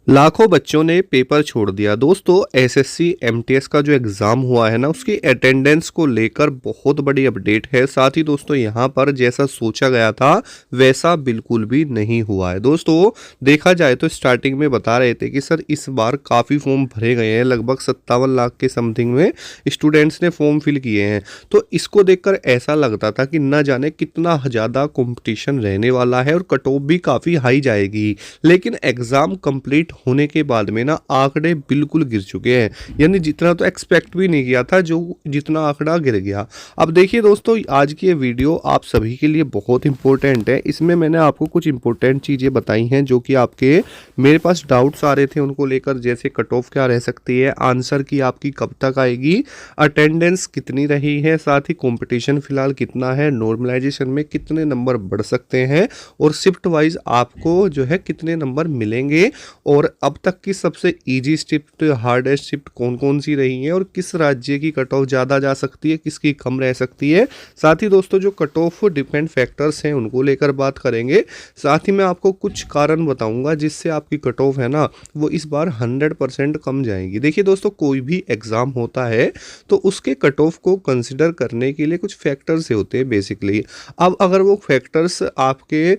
लाखों बच्चों ने पेपर छोड़ दिया। दोस्तों एसएससी एमटीएस का जो एग्ज़ाम हुआ है ना, उसकी अटेंडेंस को लेकर बहुत बड़ी अपडेट है। साथ ही दोस्तों यहाँ पर जैसा सोचा गया था वैसा बिल्कुल भी नहीं हुआ है। दोस्तों देखा जाए तो स्टार्टिंग में बता रहे थे कि सर इस बार काफ़ी फॉर्म भरे गए हैं, लगभग 57 लाख के समथिंग में स्टूडेंट्स ने फॉर्म फिल किए हैं। तो इसको देखकर ऐसा लगता था कि न जाने कितना ज़्यादा कंपटीशन रहने वाला है और कट ऑफ भी काफ़ी हाई जाएगी। लेकिन एग्ज़ाम कंप्लीट होने के बाद में ना आंकड़े बिल्कुल गिर चुके हैं, यानी जितना तो एक्सपेक्ट भी नहीं किया था जो जितना आंकड़ा गिर गया। अब देखिए दोस्तों, आज की ये वीडियो आप सभी के लिए बहुत इंपॉर्टेंट है। इसमें मैंने आपको कुछ इंपॉर्टेंट चीज़ें बताई हैं जो कि आपके मेरे पास डाउट्स आ रहे थे उनको लेकर, जैसे कट ऑफ क्या रह सकती है, आंसर की आपकी कब तक आएगी, अटेंडेंस कितनी रही है, साथ ही कंपटीशन फिलहाल कितना है, नॉर्मलाइजेशन में कितने नंबर बढ़ सकते हैं और शिफ्ट वाइज आपको जो है कितने नंबर मिलेंगे, और अब तक की सबसे इजी शिफ्ट हार्डेस्ट शिफ्ट कौन कौन सी रही है और किस राज्य की कट ऑफ ज़्यादा जा सकती है, किसकी कम रह सकती है। साथ ही दोस्तों जो कट ऑफ डिपेंड फैक्टर्स हैं उनको लेकर बात करेंगे। साथ ही मैं आपको कुछ कारण बताऊंगा जिससे आपकी कट ऑफ है ना वो इस बार 100% कम जाएगी। देखिए दोस्तों, कोई भी एग्ज़ाम होता है तो उसके कट ऑफ को कंसिडर करने के लिए कुछ फैक्टर्स होते हैं बेसिकली। अब अगर वो फैक्टर्स आपके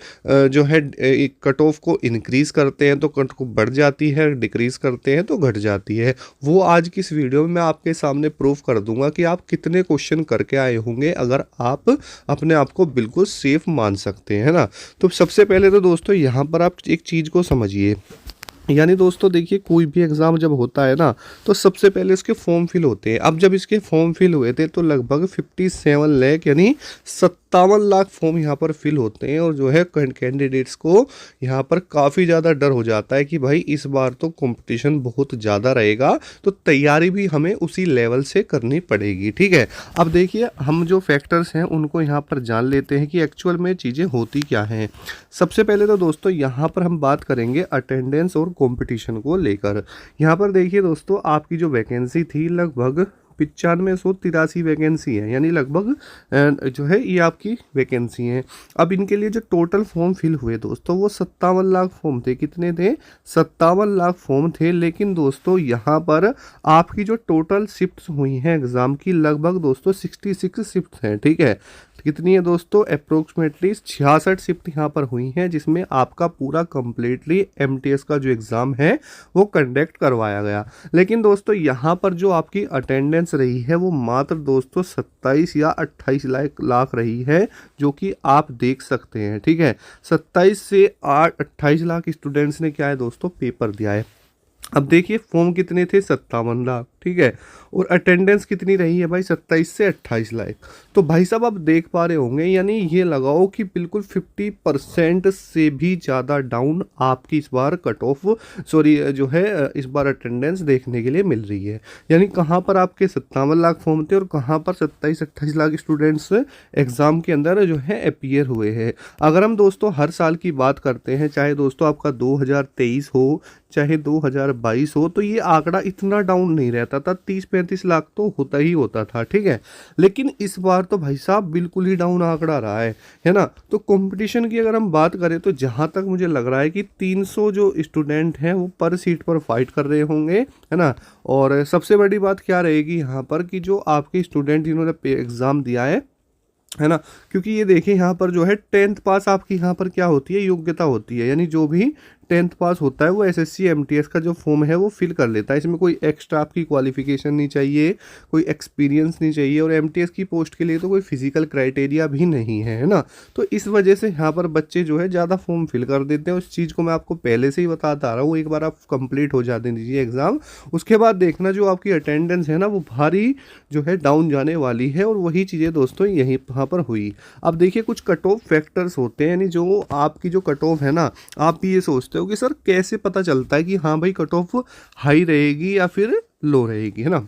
जो है कट ऑफ को इंक्रीज करते हैं तो कट ऑफ बढ़ जाती है, डिक्रीज करते हैं तो घट जाती है। वो आज की इस वीडियो में मैं आपके सामने प्रूफ कर दूंगा कि आप कितने क्वेश्चन करके आए होंगे अगर आप अपने आप को बिल्कुल सेफ मान सकते हैं ना। तो सबसे पहले तो दोस्तों यहाँ पर आप एक चीज़ को समझिए, यानी दोस्तों देखिए कोई भी एग्ज़ाम जब होता है ना तो सबसे पहले इसके फॉर्म फिल होते हैं। अब जब इसके फॉर्म फिल हुए थे तो लगभग 57 लाख यानी 57 लाख फॉर्म यहाँ पर फिल होते हैं, और जो है कैंडिडेट्स को यहाँ पर काफ़ी ज़्यादा डर हो जाता है कि भाई इस बार तो कंपटीशन बहुत ज़्यादा रहेगा, तो तैयारी भी हमें उसी लेवल से करनी पड़ेगी। ठीक है, अब देखिए हम जो फैक्टर्स हैं उनको यहाँ पर जान लेते हैं कि एक्चुअल में चीज़ें होती क्या हैं। सबसे पहले तो दोस्तों यहाँ पर हम बात करेंगे अटेंडेंस और कंपटीशन को लेकर। यहाँ पर देखिए दोस्तों, आपकी जो वैकेंसी थी लगभग 9583 वैकेंसी है, यानी लगभग जो है ये आपकी वैकेंसी है। अब इनके लिए जो टोटल फॉर्म फिल हुए दोस्तों वो 57 लाख फॉर्म थे। कितने थे? 57 लाख फॉर्म थे। लेकिन दोस्तों यहाँ पर आपकी जो टोटल शिफ्ट्स हुई हैं एग्ज़ाम की लगभग दोस्तों 66 शिफ्ट हैं। ठीक है, कितनी है दोस्तों? अप्रोक्सीमेटली 66 शिफ्ट यहाँ पर हुई हैं, जिसमें आपका पूरा कंप्लीटली एमटीएस का जो एग्ज़ाम है वो कंडक्ट करवाया गया। लेकिन दोस्तों यहाँ पर जो आपकी अटेंडेंस रही है वो मात्र दोस्तों 27 या 28 लाख रही है, जो कि आप देख सकते हैं। ठीक है, 27 से 28 लाख स्टूडेंट्स ने क्या है दोस्तों पेपर दिया है। अब देखिए फॉर्म कितने थे? 57 लाख। ठीक है, और अटेंडेंस कितनी रही है भाई? 27 से 28 लाख। तो भाई साहब आप देख पा रहे होंगे, यानी ये लगाओ कि बिल्कुल 50% से भी ज़्यादा डाउन आपकी इस बार कट ऑफ जो है इस बार अटेंडेंस देखने के लिए मिल रही है। यानी कहाँ पर आपके 57 लाख फॉर्म थे और कहाँ पर 27-28 लाख स्टूडेंट्स एग्ज़ाम के अंदर जो है अपीयर हुए हैं। अगर हम दोस्तों हर साल की बात करते हैं, चाहे दोस्तों आपका 2023 हो चाहे 2022 हो, तो ये आंकड़ा इतना डाउन नहीं रहता था, 30-35 लाख तो होता ही होता था। ठीक है, लेकिन इस बार तो भाई साहब बिल्कुल ही डाउन आंकड़ा रहा है ना। तो कंपटीशन की अगर हम बात करें तो जहाँ तक मुझे लग रहा है कि 300 जो स्टूडेंट हैं वो पर सीट पर फाइट कर रहे होंगे, है ना। और सबसे बड़ी बात क्या रहेगी यहाँ पर कि जो आपके स्टूडेंट जिन्होंने एग्ज़ाम दिया है ना, क्योंकि ये देखिए यहाँ पर जो है 10th पास आपकी यहाँ पर क्या होती है, योग्यता होती है। यानी जो भी 10th पास होता है वो एसएससी एमटीएस का जो फॉर्म है वो फिल कर लेता है। इसमें कोई एक्स्ट्रा आपकी क्वालिफिकेशन नहीं चाहिए, कोई एक्सपीरियंस नहीं चाहिए, और एमटीएस की पोस्ट के लिए तो कोई फिजिकल क्राइटेरिया भी नहीं है ना। तो इस वजह से यहाँ पर बच्चे जो है ज़्यादा फॉर्म फिल कर देते हैं। उस चीज़ को मैं आपको पहले से ही बताता आ रहा हूँ। एक बार आप कंप्लीट हो जाते दीजिए एग्ज़ाम, उसके बाद देखना जो आपकी अटेंडेंस है ना वो भारी जो है डाउन जाने वाली है। और वही चीज़ें दोस्तों यहीं यहाँ पर हुई। अब देखिए कुछ कट ऑफ फैक्टर्स होते हैं, यानी जो आपकी जो कट ऑफ है ना, आप भी ये सोचते हो कि सर कैसे पता चलता है कि हाँ भाई कट ऑफ हाई रहेगी या फिर लो रहेगी, है ना।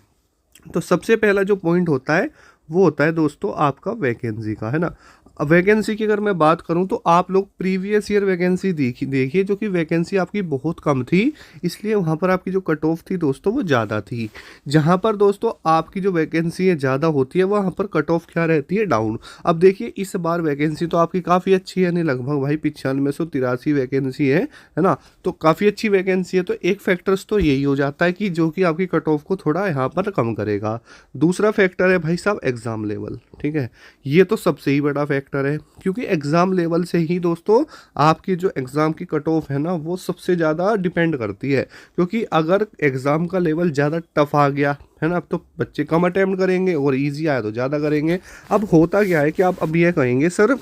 तो सबसे पहला जो पॉइंट होता है वो होता है दोस्तों आपका वैकेंसी का, है ना। वैकेंसी की अगर मैं बात करूं तो आप लोग प्रीवियस ईयर वैकेंसी देखिए, जो कि वैकेंसी आपकी बहुत कम थी, इसलिए वहां पर आपकी जो कट ऑफ थी दोस्तों वो ज़्यादा थी। जहां पर दोस्तों आपकी जो वैकेंसी है ज़्यादा होती है, वहां पर कट ऑफ क्या रहती है, डाउन। अब देखिए इस बार वैकेंसी तो आपकी काफ़ी अच्छी है, नहीं लगभग भाई 9583 वैकेंसी है ना। तो काफ़ी अच्छी वैकेंसी है, तो एक फैक्टर्स तो यही हो जाता है कि जो कि आपकी कट ऑफ को थोड़ा यहाँ पर कम करेगा। दूसरा फैक्टर है भाई साहब एग्ज़ाम लेवल, ठीक है। ये तो सबसे ही बड़ा फैक्टर है, क्योंकि एग्ज़ाम लेवल से ही दोस्तों आपकी जो एग्ज़ाम की कट ऑफ है ना वो सबसे ज़्यादा डिपेंड करती है। क्योंकि अगर एग्ज़ाम का लेवल ज़्यादा टफ आ गया है ना, तो बच्चे कम अटेम्प्ट करेंगे, और इजी आया तो ज़्यादा करेंगे। अब होता क्या है कि आप अब ये कहेंगे सर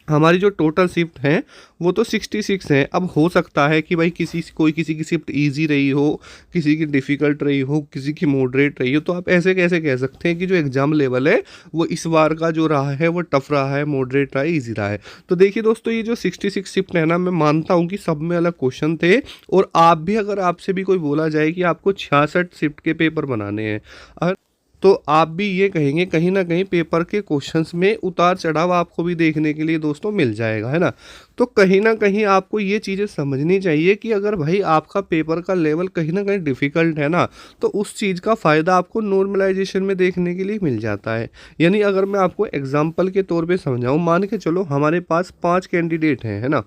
हमारी जो टोटल शिफ्ट हैं वो तो 66 हैं। अब हो सकता है कि भाई किसी की शिफ्ट इजी रही हो, किसी की डिफ़िकल्ट रही हो, किसी की मॉडरेट रही हो, तो आप ऐसे कैसे कह सकते हैं कि जो एग्ज़ाम लेवल है वो इस बार का जो रहा है वो टफ रहा है, मॉडरेट रहा है, ईजी रहा है। तो देखिए दोस्तों ये जो 66 शिफ्ट है ना, मैं मानता हूँ कि सब में अलग क्वेश्चन थे, और आप भी अगर आपसे भी कोई बोला जाए कि आपको 66 शिफ्ट के पेपर बनाने हैं, तो आप भी ये कहेंगे कहीं ना कहीं पेपर के क्वेश्चंस में उतार चढ़ाव आपको भी देखने के लिए दोस्तों मिल जाएगा, है ना। तो कहीं ना कहीं आपको ये चीज़ें समझनी चाहिए कि अगर भाई आपका पेपर का लेवल कहीं ना कहीं डिफ़िकल्ट है ना, तो उस चीज़ का फ़ायदा आपको नॉर्मलाइजेशन में देखने के लिए मिल जाता है। यानी अगर मैं आपको एग्जाम्पल के तौर पर समझाऊँ, मान के चलो हमारे पास 5 कैंडिडेट हैं, है ना।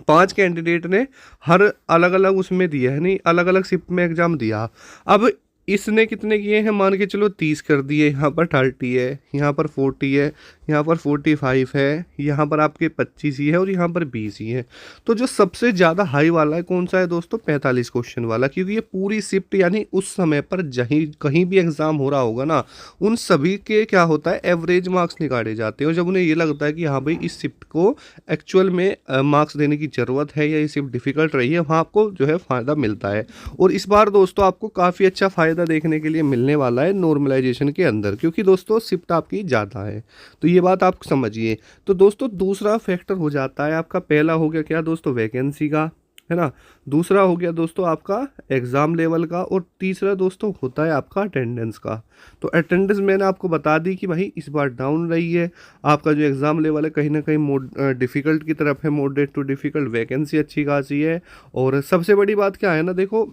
5 कैंडिडेट ने हर अलग अलग उसमें दिया है, नहीं अलग अलग शिफ्ट में एग्ज़ाम दिया। अब इसने कितने किए हैं, मान के चलो 30 कर दिए, यहाँ पर 30 है, यहाँ पर 40 है, यहाँ पर 45 है, यहाँ पर आपके 25 ही है, और यहाँ पर 20 ही है। तो जो सबसे ज़्यादा हाई वाला है कौन सा है दोस्तों, 45 क्वेश्चन वाला। क्योंकि ये पूरी शिफ्ट यानी उस समय पर जहीं कहीं भी एग्ज़ाम हो रहा होगा ना, उन सभी के क्या होता है एवरेज मार्क्स निकाले जाते हैं। और जब उन्हें ये लगता है कि हाँ भाई इस शिफ्ट को एक्चुअल में मार्क्स देने की ज़रूरत है या ये शिफ्ट डिफ़िकल्ट रही है, वहाँ आपको जो है फ़ायदा मिलता है। और इस बार दोस्तों आपको काफ़ी अच्छा फ़ायदा देखने के लिए मिलने वाला है नॉर्मलाइजेशन के अंदर, क्योंकि दोस्तों शिफ्ट आपकी ज़्यादा है। तो ये बात आप समझिए। तो दोस्तों दूसरा फैक्टर हो जाता है आपका, पहला हो गया क्या दोस्तों वैकेंसी का, है ना। दूसरा हो गया दोस्तों आपका एग्ज़ाम लेवल का, और तीसरा दोस्तों होता है आपका अटेंडेंस का। तो अटेंडेंस मैंने आपको बता दी कि भाई इस बार डाउन रही है। आपका जो एग्ज़ाम लेवल है कहीं ना कहीं डिफ़िकल्ट की तरफ है, मॉडरेट टू डिफ़िकल्ट। वैकेंसी अच्छी खासी है, और सबसे बड़ी बात क्या है ना, देखो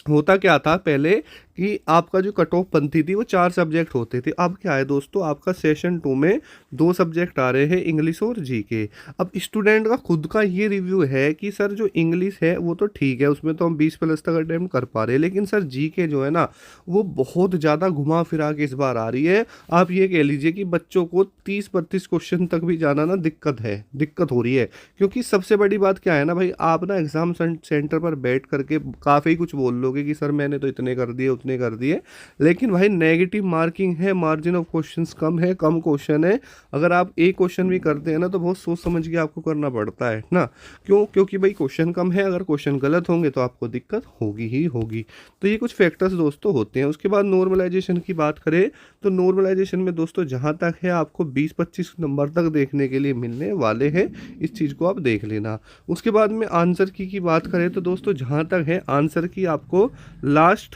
होता क्या था पहले कि आपका जो कट ऑफ बनती थी वो 4 सब्जेक्ट होते थे। अब क्या है दोस्तों, आपका सेशन 2 में 2 सब्जेक्ट आ रहे हैं, इंग्लिश और जीके। अब स्टूडेंट का खुद का ये रिव्यू है कि सर जो इंग्लिश है वो तो ठीक है, उसमें तो हम 20 प्लस तक अटेम्प्ट कर पा रहे हैं, लेकिन सर जीके जो है ना वो बहुत ज़्यादा घुमा फिरा के इस बार आ रही है। आप ये कह लीजिए कि बच्चों को 30-32 क्वेश्चन तक भी जाना ना दिक्कत हो रही है। क्योंकि सबसे बड़ी बात क्या है ना भाई, आप ना एग्ज़ाम सेंटर पर बैठ करके काफ़ी कुछ बोल लोगे कि सर मैंने तो इतने कर दिए उतने कर दिए, लेकिन भाई नेगेटिव मार्किंग है, मार्जिन ऑफ क्वेश्चंस कम है, कम क्वेश्चन है। अगर आप एक क्वेश्चन भी करते हैं ना तो बहुत सोच समझ के आपको करना पड़ता है ना। क्योंकि भाई क्वेश्चन कम है, अगर क्वेश्चन गलत होंगे तो आपको दिक्कत होगी ही होगी। तो ये कुछ फैक्टर्स दोस्तों होते हैं। उसके बाद नॉर्मलाइजेशन की बात करें तो नॉर्मलाइजेशन में दोस्तों जहाँ तक है आपको 20-25 नंबर तक देखने के लिए मिलने वाले हैं, इस चीज़ को आप देख लेना। उसके बाद में आंसर की बात करें तो दोस्तों जहाँ तक है आंसर की आपको लास्ट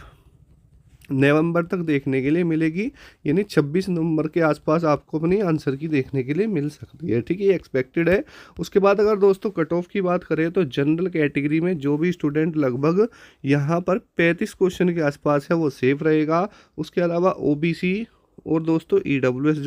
नवंबर तक देखने के लिए मिलेगी, यानी 26 नवंबर के आसपास आपको अपनी आंसर की देखने के लिए मिल सकती है, ठीक है, ये एक्सपेक्टेड है। उसके बाद अगर दोस्तों कट ऑफ की बात करें तो जनरल कैटेगरी में जो भी स्टूडेंट लगभग यहाँ पर 35 क्वेश्चन के आसपास है वो सेफ रहेगा। उसके अलावा ओबीसी और दोस्तों ईडब्ल्यूएस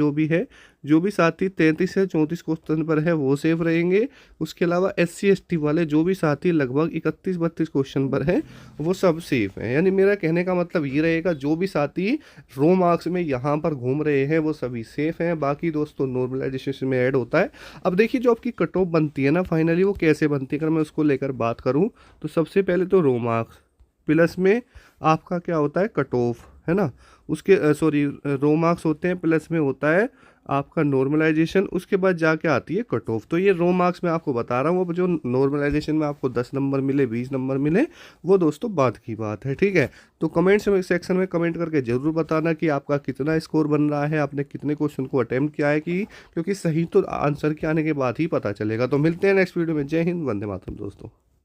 जो भी साथी 33 से 34 क्वेश्चन पर है वो सेफ रहेंगे। उसके अलावा एससी एसटी वाले जो भी साथी लगभग 31-32 क्वेश्चन पर हैं वो सब सेफ हैं। यानी मेरा कहने का मतलब ये रहेगा, जो भी साथी रो मार्क्स में यहाँ पर घूम रहे हैं वो सभी सेफ हैं। बाकी दोस्तों नॉर्मलाइजेशन में ऐड होता है। अब देखिए जो आपकी कट ऑफ बनती है ना फाइनली वो कैसे बनती है, अगर मैं उसको लेकर बात करूँ तो सबसे पहले तो रो मार्क्स प्लस में आपका क्या होता है कट ऑफ, है ना। उसके रो मार्क्स होते हैं, प्लस में होता है आपका नॉर्मलाइजेशन, उसके बाद जाके आती है कट ऑफ। तो ये रो मार्क्स मैं आपको बता रहा हूँ, वो जो नॉर्मलाइजेशन में आपको 10 नंबर मिले 20 नंबर मिले वो दोस्तों बाद की बात है, ठीक है। तो कमेंट सेक्शन में कमेंट करके ज़रूर बताना कि आपका कितना स्कोर बन रहा है, आपने कितने क्वेश्चन को अटेम्प्ट किया है, कि क्योंकि सही तो आंसर के आने के बाद ही पता चलेगा। तो मिलते हैं नेक्स्ट वीडियो में। जय हिंद, वंदे मातरम दोस्तों।